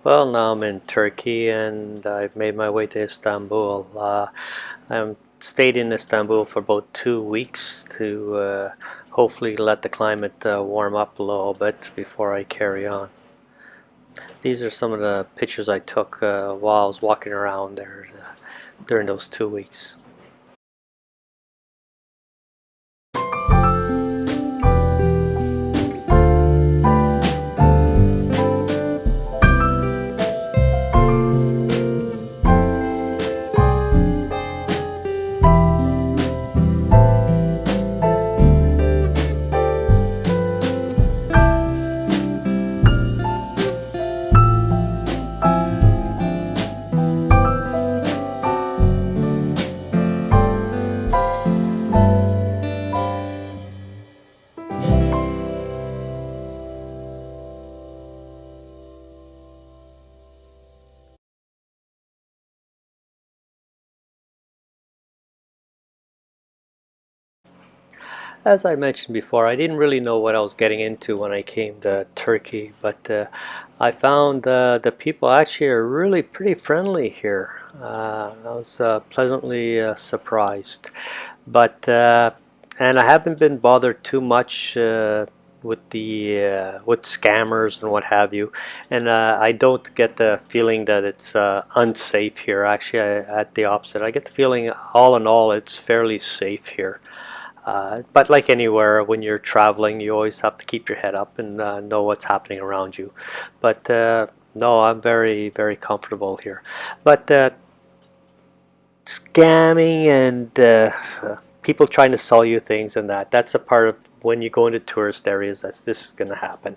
Well, now I'm in Turkey and I've made my way to Istanbul. I'm stayed in Istanbul for about 2 weeks to hopefully let the climate warm up a little bit before I carry on. These are some of the pictures I took while I was walking around there during those 2 weeks. As I mentioned before, I didn't really know what I was getting into when I came to Turkey, but I found the people actually are really pretty friendly here. I was pleasantly surprised, but and I haven't been bothered too much with scammers and what have you, and I don't get the feeling that it's unsafe here. Actually, at the opposite, I get the feeling, all in all, it's fairly safe here. But like anywhere, when you're traveling, you always have to keep your head up and know what's happening around you. But no, I'm very, very comfortable here. But scamming and people trying to sell you things and that's a part of when you go into tourist areas. This is going to happen.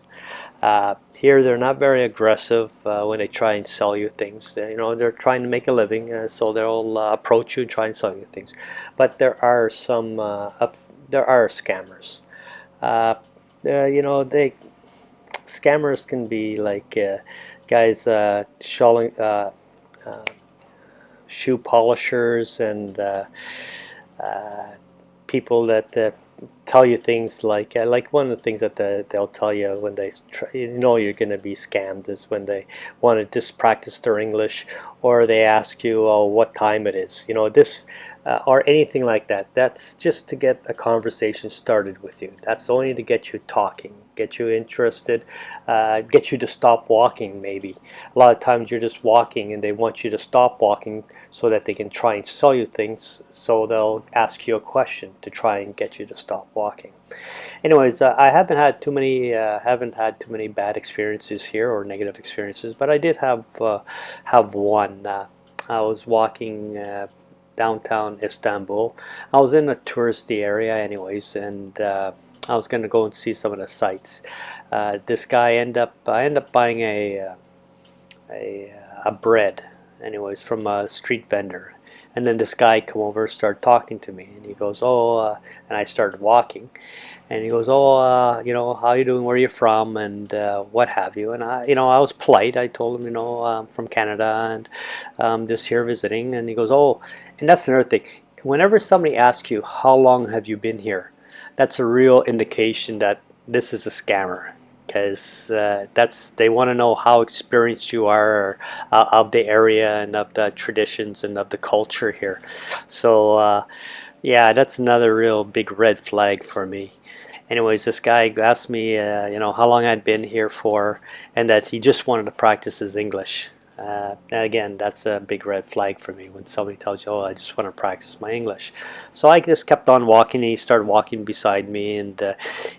Here they're not very aggressive when they try and sell you things. They're trying to make a living, so they'll approach you and try and sell you things. But there are scammers. Uh, they scammers can be like guys selling uh, shoe polishers and uh, people that tell you things like one of the things that they'll tell you when you're going to be scammed is when they want to just practice their English, or they ask you, oh, what time it is, this or anything like that. That's just to get a conversation started with you. That's only to get you talking, get you interested, get you to stop walking. Maybe a lot of times you're just walking and they want you to stop walking so that they can try and sell you things, so they'll ask you a question to try and get you to stop walking. Anyways, I haven't had too many bad experiences here or negative experiences, but I did have one. I was walking downtown Istanbul. I was in a touristy area anyways, and I was going to go and see some of the sights. This guy I end up buying a, a bread anyways from a street vendor, and then this guy come over, started talking to me, and he goes, oh, and I started walking, and he goes, oh, how you doing, where are you from, and what have you. And I was polite. I told him, I'm from Canada, and just here visiting. And he goes, oh, and that's another thing. Whenever somebody asks you, how long have you been here, that's a real indication that this is a scammer, because they want to know how experienced you are of the area and of the traditions and of the culture here. So yeah, that's another real big red flag for me. Anyways, this guy asked me, how long I'd been here for, and that he just wanted to practice his English. And again, that's a big red flag for me when somebody tells you, oh, I just want to practice my English. So I just kept on walking, and he started walking beside me, and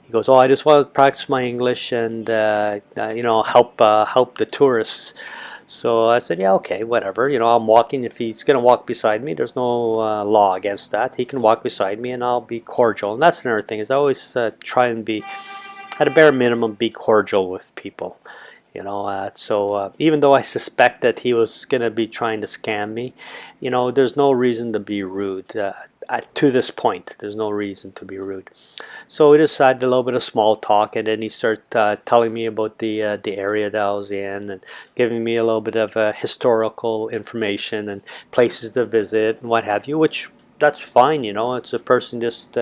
he goes, oh, I just want to practice my English and, help the tourists. So I said, yeah, okay, whatever. I'm walking. If he's going to walk beside me, there's no law against that. He can walk beside me, and I'll be cordial. And that's another thing, is I always try and be, at a bare minimum, be cordial with people. So even though I suspect that he was going to be trying to scam me, there's no reason to be rude. To this point, there's no reason to be rude. So we just had a little bit of small talk, and then he started telling me about the area that I was in, and giving me a little bit of historical information and places to visit and what have you, which that's fine. It's a person just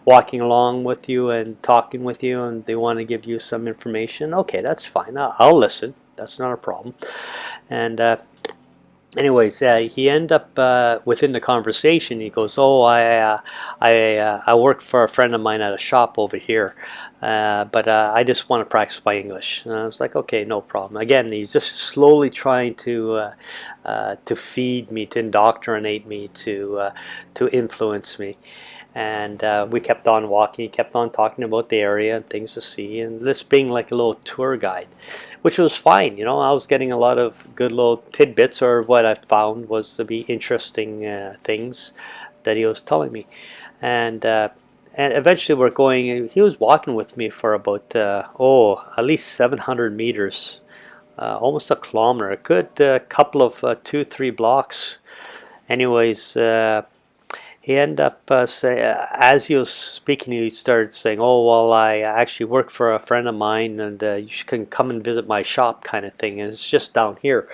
walking along with you and talking with you, and they want to give you some information. Okay, that's fine. I'll listen. That's not a problem. And anyways, he ended up within the conversation. He goes, "Oh, I work for a friend of mine at a shop over here, but I just want to practice my English." And I was like, "Okay, no problem." Again, he's just slowly trying to feed me, to indoctrinate me, to influence me. And we kept on walking. He kept on talking about the area and things to see, and this being like a little tour guide, which was fine. You know, I was getting a lot of good little tidbits, or what I found was to be interesting things that he was telling me. And eventually we're going, he was walking with me for about at least 700 meters, almost a kilometer, a good couple of 2-3 blocks. Anyways, he ended up as he was speaking, he started saying, "Oh, well, I actually work for a friend of mine, and you can come and visit my shop," kind of thing. And it's just down here,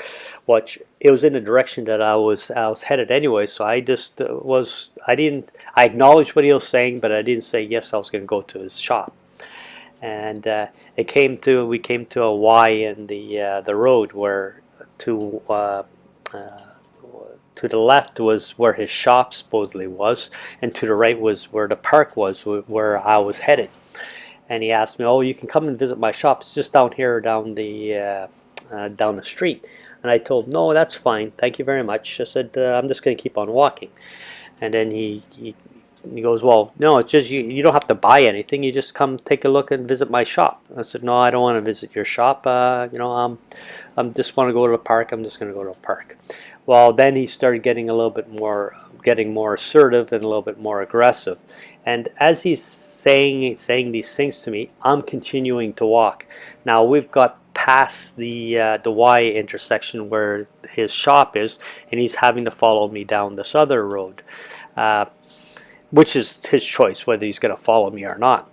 which it was in the direction that I was headed anyway. So I just I acknowledged what he was saying, but I didn't say yes. I was going to go to his shop. And we came to a Y in the road where to the left was where his shop supposedly was, and to the right was where the park was, where I was headed. And he asked me, "Oh, you can come and visit my shop. It's just down here, down the street." And I told him, "No, that's fine. Thank you very much." I said, "I'm just going to keep on walking." And then he goes, "Well, no, it's just you don't have to buy anything. You just come take a look and visit my shop." I said, "No, I don't want to visit your shop. I'm just want to go to the park. I'm just going to go to the park." Well, then he started getting getting more assertive and a little bit more aggressive. And as he's saying these things to me, I'm continuing to walk. Now we've got past the Y intersection where his shop is, and he's having to follow me down this other road, which is his choice whether he's going to follow me or not.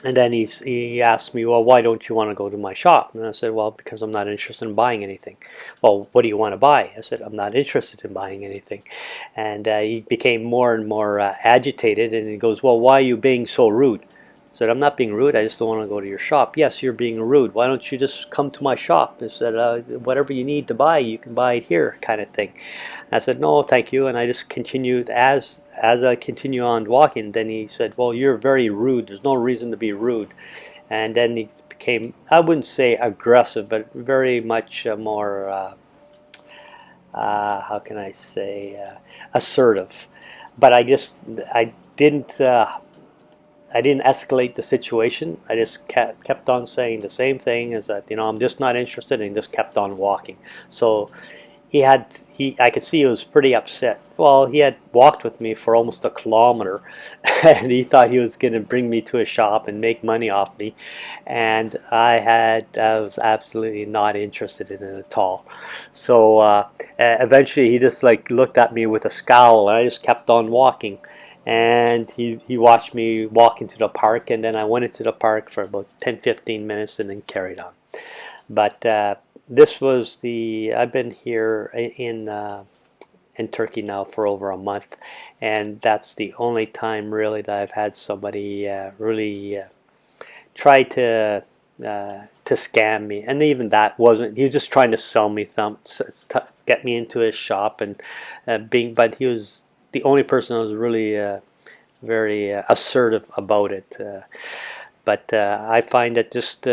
And then he asked me, "Well, why don't you want to go to my shop?" And I said, "Well, because I'm not interested in buying anything." "Well, what do you want to buy?" I said, "I'm not interested in buying anything." And he became more and more agitated, and he goes, "Well, why are you being so rude?" I said, "I'm not being rude. I just don't want to go to your shop." "Yes, you're being rude. Why don't you just come to my shop?" I said, "Whatever you need to buy, you can buy it here," kind of thing. And I said, "No, thank you." And I just continued. As I continue on walking, then he said, "Well, you're very rude. There's no reason to be rude." And then he became, I wouldn't say aggressive, but very much more, how can I say, assertive. But I didn't I didn't escalate the situation. I just kept on saying the same thing, is that, I'm just not interested, and just kept on walking. So I could see he was pretty upset. Well, he had walked with me for almost a kilometer, and he thought he was going to bring me to a shop and make money off me, and I was absolutely not interested in it at all. So eventually he just like looked at me with a scowl, and I just kept on walking. And he watched me walk into the park, and then I went into the park for about 10-15 minutes and then carried on. But this was I've been here in Turkey now for over a month, and that's the only time really that I've had somebody really try to scam me. And even that wasn't, he was just trying to sell me get me into his shop, and but he was the only person who was really very assertive about it. But I find that just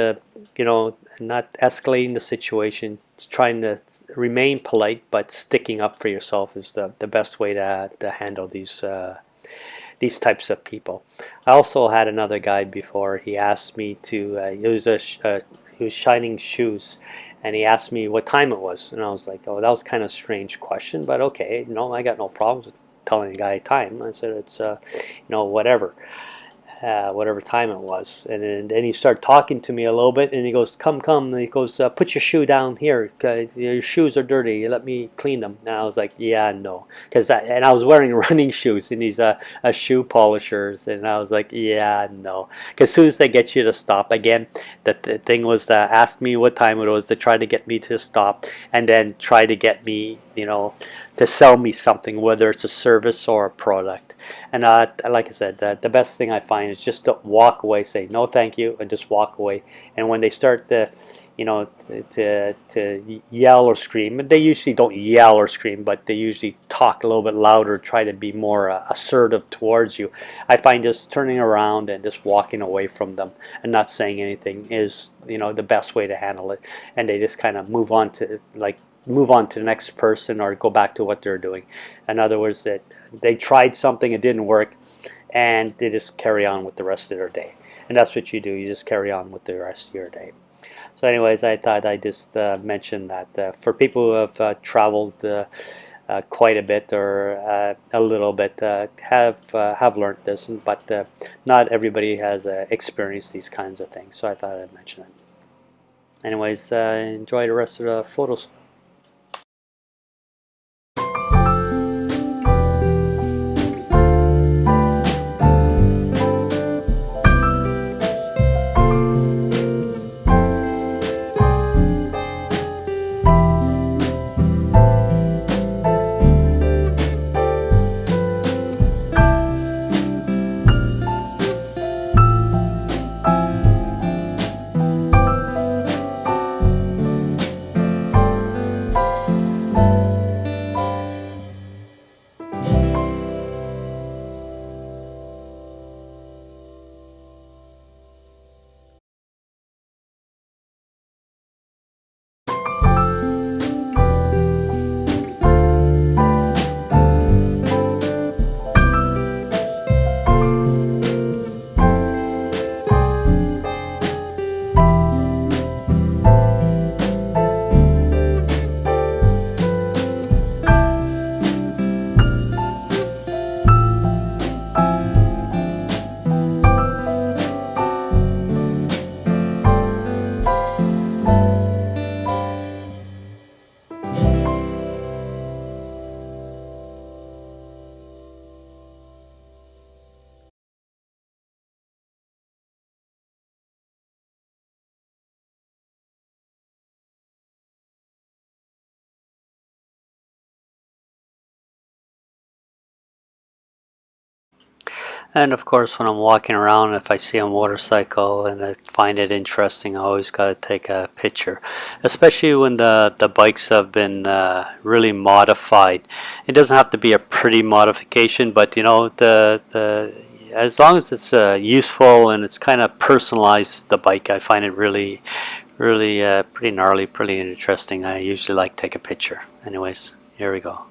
not escalating the situation, trying to remain polite but sticking up for yourself is the best way to handle these types of people. I also had another guy before. He asked me to. He was shining shoes, and he asked me what time it was, and I was like, "Oh, that was kind of a strange question, but okay, I got no problems with telling a guy time." I said, "It's whatever." Whatever time it was. And then he started talking to me a little bit, and he goes, come, and he goes, "Put your shoe down here, your shoes are dirty, let me clean them." And I was like, "Yeah, no," and I was wearing running shoes, and he's a shoe polishers, and I was like, "Yeah, no," because as soon as they get you to stop again, the thing was to ask me what time it was, to try to get me to stop, and then try to get me to sell me something, whether it's a service or a product. And like I said, the best thing I find is just to walk away, say no thank you, and just walk away. And when they start to you know, to yell or scream. They usually don't yell or scream, but they usually talk a little bit louder, try to be more assertive towards you. I find just turning around and just walking away from them and not saying anything is, you know, the best way to handle it. And they just kind of move on to the next person or go back to what they're doing. In other words, that they tried something, it didn't work, and they just carry on with the rest of their day. And that's what you do. You just carry on with the rest of your day. So anyways, I thought I'd just mention that for people who have traveled quite a bit or a little bit, have learned this, but not everybody has experienced these kinds of things. So I thought I'd mention it. Anyways, enjoy the rest of the photos. And of course, when I'm walking around, if I see a motorcycle and I find it interesting, I always got to take a picture. Especially when the bikes have been really modified. It doesn't have to be a pretty modification, but you know, the as long as it's useful and it's kind of personalized the bike, I find it really pretty gnarly, pretty interesting. I usually like to take a picture. Anyways, here we go.